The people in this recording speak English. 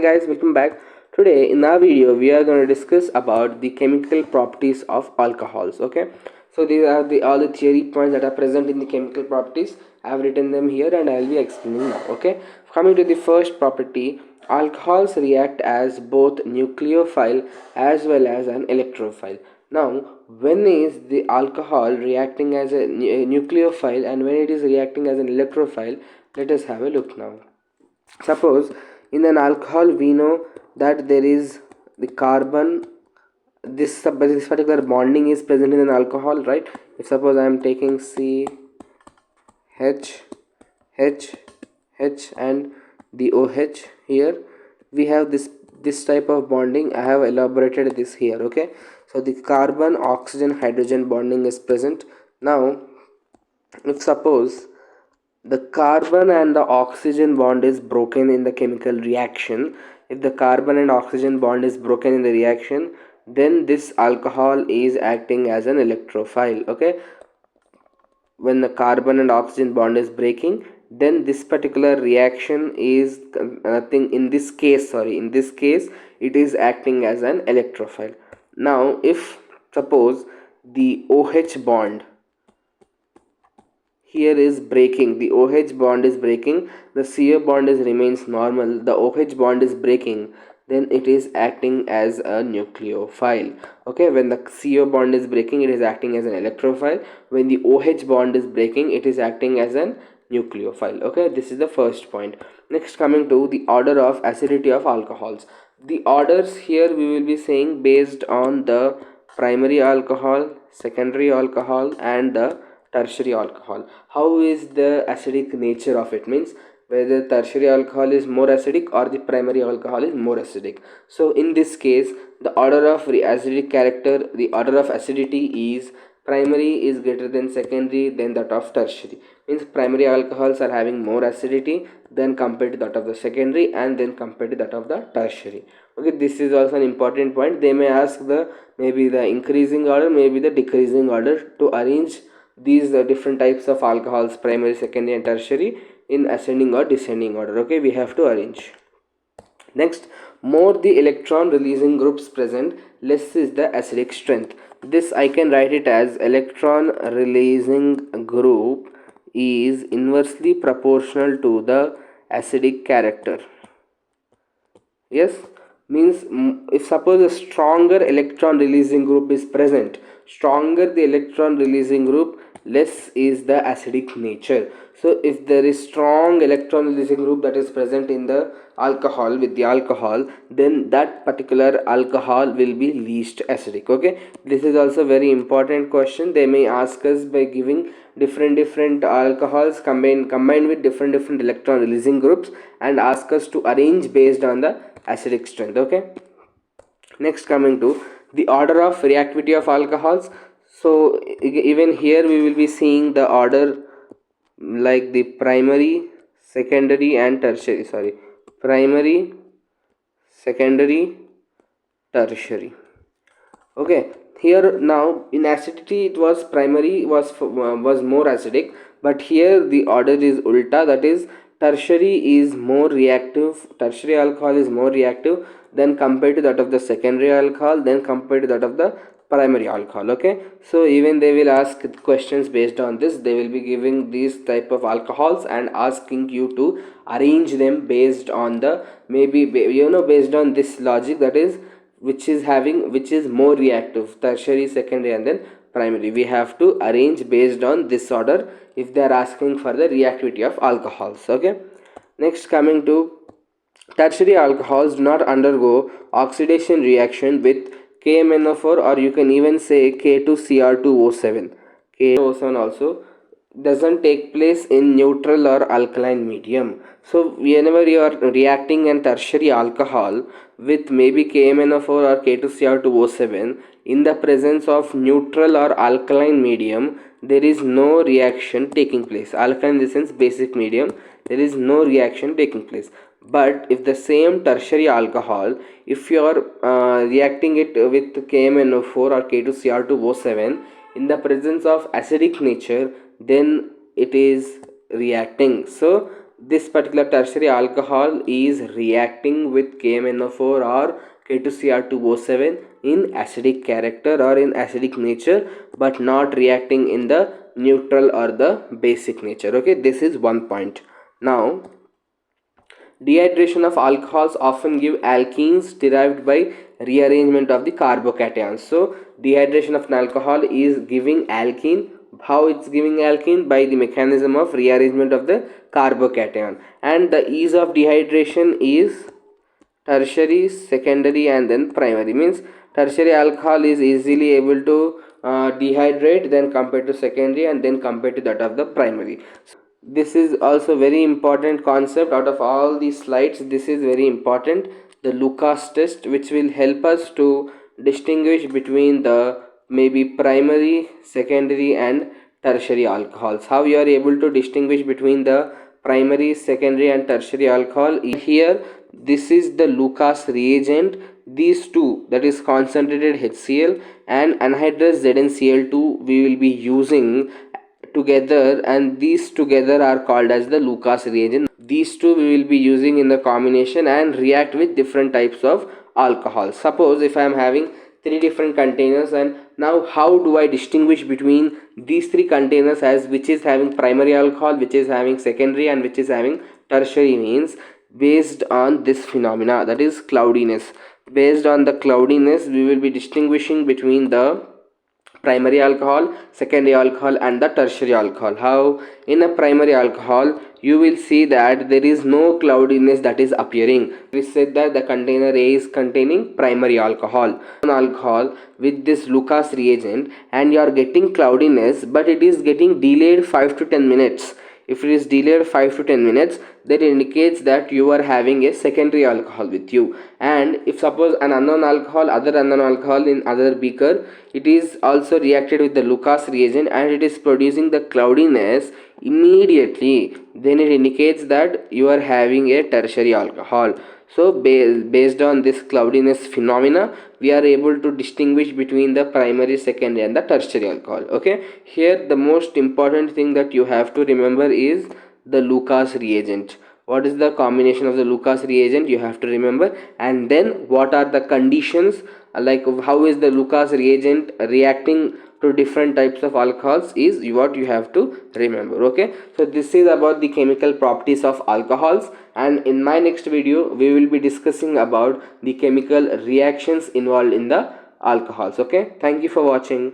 guys, welcome back. Today in our video we are going to discuss about the chemical properties of alcohols. Okay, so these are the all the theory points that are present in the chemical properties. I have written them here and I will be explaining now. Okay, coming to the first property, alcohols react as both nucleophile as well as an electrophile. Now, when is the alcohol reacting as a nucleophile and when it is reacting as an electrophile? Let us have a look now. Suppose in an alcohol we know that there is the carbon, this particular bonding is present in an alcohol, right? If suppose I am taking C H H H and the OH, here we have this type of bonding. I have elaborated this here. Okay, so the carbon oxygen hydrogen bonding is present. Now if suppose the carbon and the oxygen bond is broken in the chemical reaction, if the carbon and oxygen bond is broken in the reaction, then this alcohol is acting as an electrophile. Okay, when the carbon and oxygen bond is breaking, then this particular reaction is nothing. In this case it is acting as an electrophile. Now if suppose the OH bond here is breaking, the OH bond is breaking, the CO bond is remains normal, the OH bond is breaking, then it is acting as a nucleophile. Okay, when the CO bond is breaking, it is acting as an electrophile. When the OH bond is breaking, it is acting as an nucleophile. Okay, this is the first point. Next, coming to the order of acidity of alcohols. The orders here we will be saying based on the primary alcohol, secondary alcohol and the tertiary alcohol. How is the acidic nature of it, means whether tertiary alcohol is more acidic or the primary alcohol is more acidic. So in this case the order of acidic character, the order of acidity is primary is greater than secondary than that of tertiary, means primary alcohols are having more acidity than compared to that of the secondary and then compared to that of the tertiary. Okay, this is also an important point. They may ask the maybe the increasing order, maybe the decreasing order to arrange these different types of alcohols, primary, secondary and tertiary, in ascending or descending order. Okay, we have to arrange. Next, more the electron releasing groups present, less is the acidic strength. This I can write it as electron releasing group is inversely proportional to the acidic character. Yes, means if suppose a stronger electron releasing group is present, stronger the electron releasing group, less is the acidic nature. So if there is strong electron releasing group that is present in the alcohol, with the alcohol, then that particular alcohol will be least acidic. Okay, this is also very important question. They may ask us by giving different alcohols combined with different electron releasing groups and ask us to arrange based on the acidic strength. Okay, next, coming to the order of reactivity of alcohols. So even here we will be seeing the order like the primary, secondary and tertiary, primary, secondary, tertiary. Okay, here now in acidity it was primary was more acidic, but here the order is ulta, that is tertiary is more reactive, tertiary alcohol is more reactive than compared to that of the secondary alcohol, then compared to that of the primary alcohol. Okay, so even they will ask questions based on this. They will be giving these type of alcohols and asking you to arrange them based on the maybe based on this logic, that is which is more reactive, tertiary, secondary and then primary. We have to arrange based on this order if they are asking for the reactivity of alcohols. Okay, next, coming to tertiary alcohols do not undergo oxidation reaction with KMnO4, or you can even say K2Cr2O7. K2O7 also doesn't take place in neutral or alkaline medium. So whenever you are reacting an tertiary alcohol with maybe KMnO4 or K2Cr2O7 in the presence of neutral or alkaline medium, there is no reaction taking place. Alkaline in the sense basic medium, there is no reaction taking place. But if the same tertiary alcohol, if you are reacting it with KMnO4 or K2Cr2O7 in the presence of acidic nature, then it is reacting. So this particular tertiary alcohol is reacting with KMNO4 or K2Cr2O7 in acidic character or in acidic nature, but not reacting in the neutral or the basic nature. Okay, this is one point. Now, dehydration of alcohols often give alkenes derived by rearrangement of the carbocations. So dehydration of an alcohol is giving alkene. How it's giving alkene? By the mechanism of rearrangement of the carbocation. And the ease of dehydration is tertiary, secondary, and then primary. Means tertiary alcohol is easily able to dehydrate then compared to secondary and then compared to that of the primary. This is also very important concept. Out of all these slides, this is very important, the Lucas test, which will help us to distinguish between the maybe primary, secondary, and tertiary alcohols. How you are able to distinguish between the primary, secondary, and tertiary alcohol? Here, this is the Lucas reagent. These two, that is concentrated HCl and anhydrous ZnCl2, we will be using together, and these together are called as the Lucas reagent. These two we will be using in the combination and react with different types of alcohol. Suppose if I am having three different containers, and now how do I distinguish between these three containers as which is having primary alcohol, which is having secondary, and which is having tertiary? Means based on this phenomena, that is cloudiness. Based on the cloudiness, we will be distinguishing between the primary alcohol, secondary alcohol, and the tertiary alcohol. How? In a primary alcohol, you will see that there is no cloudiness that is appearing. We said that the container A is containing primary alcohol. Alcohol with this Lucas reagent, and you are getting cloudiness, but it is getting delayed 5 to 10 minutes. If it is delayed 5 to 10 minutes, that indicates that you are having a secondary alcohol with you. And if suppose an unknown alcohol, other unknown alcohol in other beaker, it is also reacted with the Lucas reagent and it is producing the cloudiness immediately, then it indicates that you are having a tertiary alcohol. So based on this cloudiness phenomena, we are able to distinguish between the primary, secondary, and the tertiary alcohol. Okay, here the most important thing that you have to remember is the Lucas reagent. What is the combination of the Lucas reagent? You have to remember. And then what are the conditions, like how is the Lucas reagent reacting to different types of alcohols, is what you have to remember. Okay, so this is about the chemical properties of alcohols, and in my next video we will be discussing about the chemical reactions involved in the alcohols. Okay, thank you for watching.